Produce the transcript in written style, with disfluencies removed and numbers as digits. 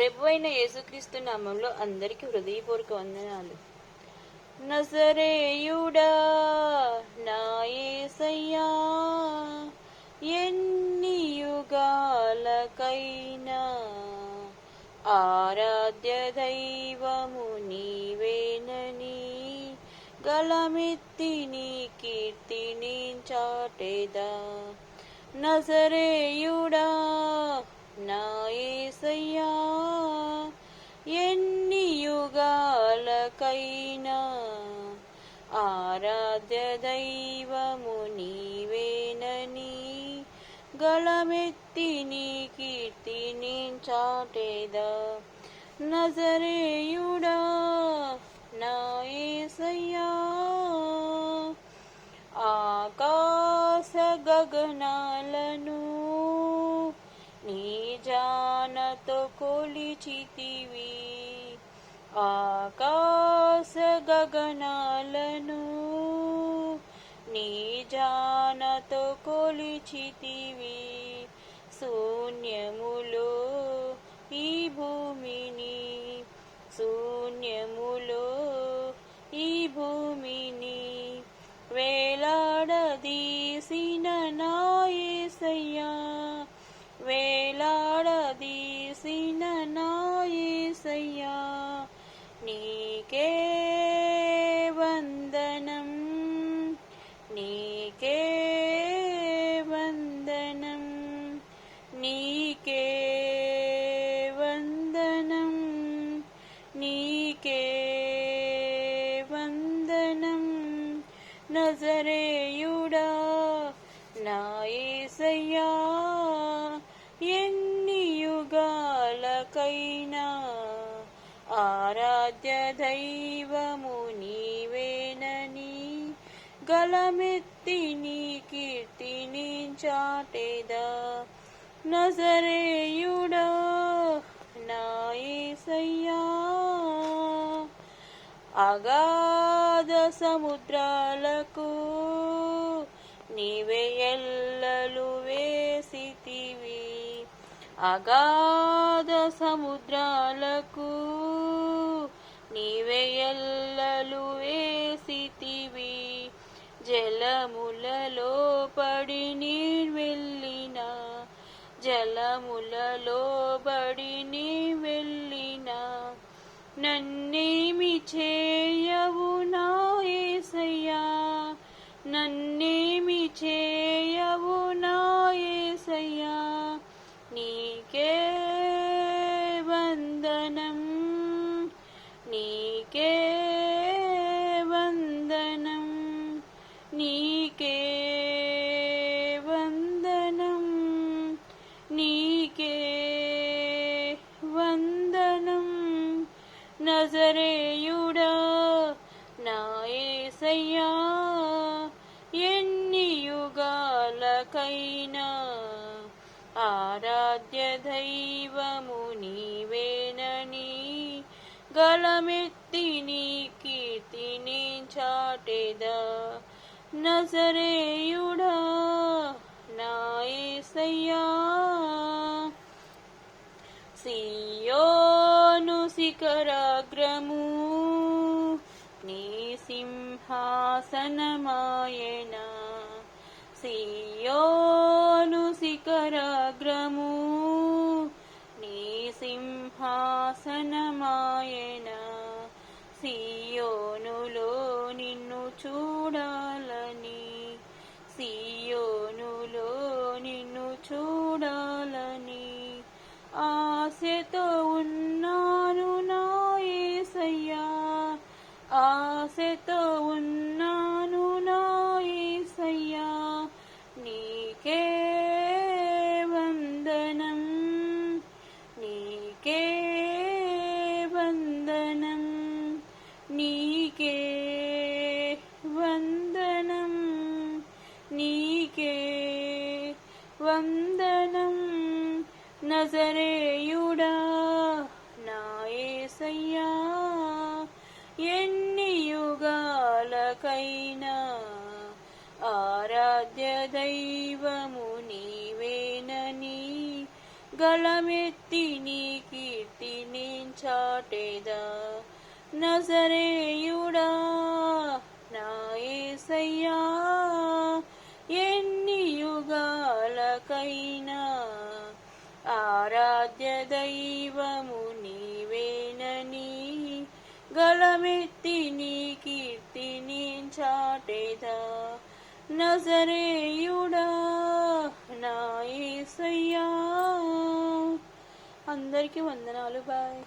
ప్రభువైన యేసుక్రీస్తు నామంలో అందరికీ హృదయపూర్వక వందనాలు. నజరేయుడా నా యేసయ్యా, ఎన్ని యుగాలకైనా ఆరాధ్య దైవము నీవేనని గళమెత్తి నీ కీర్తిని చాటెదా. నజరేయుడా నా యేసయ్యా, ఎన్ని యుగాలకైనా ఆరాధ్య దైవము నీవేనని గళమెత్తి నీ కీర్తిని చాటెదా. నజరేయుడా నా యేసయ్యా, ఆకాశ గగనాలను నీ జానతో కొలిచితివి, ఆకాశ గగనాలను నీ జానతో కొలిచితివి. శూన్యములో ఈ భూమిని, శూన్యములో ఈ భూమిని వేలాడదీసిన నా యేసయ్యా, వేలాడదీసిన నా యేసయ్యా, నీకే వందనం, నీకే వందనం, నీకే వందనం, నీకే వందనం. నజరేయుడా నా యేసయ్యా, ఎన్ని యుగాలకైనా ఆరాధ్య దైవము నీవేనని గళమెత్తి నీ కీర్తిని చాటెదా. నజరేయుడా నా యేసయ్యా, అగాధ సముద్రాలకు నీవే ఎల్లలు వేసితివి, అగాధ సముద్రాలకు నీవే ఎల్లలు వేసితివి. జలములలో పడి నీ వెళ్ళిన, జలములలో బడి నీ వెళ్ళిన నన్నేమి చేయవు నా యేసయ్యా, నన్నేమి చేయవు నా యేసయ్యా, నీకే వందనం, నీకే వందనం, నీకే వందనం, నీకే వందనం. నజరేయుడా నా యేసయ్యా, ఎన్ని యుగాలకైనా ఆరాధ్య దైవము నీవేనని గళమెత్తి నీ కీర్తిని చాటెదా. నజరేయుడా నా యేసయ్యా, సియోను శిఖరాగ్రము నీ సింహాసనమాయెనా, సియోను శిఖరాగ్రము నీ సింహాసనమాయెనా. సియోనులో నిన్ను చూడాలని, సియోనులో నిన్ను చూడాలని ఆశతో ఉన్నాను నా యేసయ్యా, ఆశతో ఉన్నాను నా యేసయ్యా, నీకే వందనం, నీకే వందనం, నీకే వందనం, నీకే వందనం. నజరేయుడా నా యేసయ్యా, ఎన్ని యుగాలకైనా ఆరాధ్య దైవము నీవేనని గళమెత్తి నీ కీర్తి నేను చాటేదా. నజరేయుడా నా యేసయ్యా, ఎన్ని యుగాలకైనా ఆరాధ్య దైవము నీవేనని గళమెత్తి నీ కీర్తి నేను చాటేదా. నజరేయుడా నా యేసయ్యా. అందరికీ వందనాలు. బాయ్.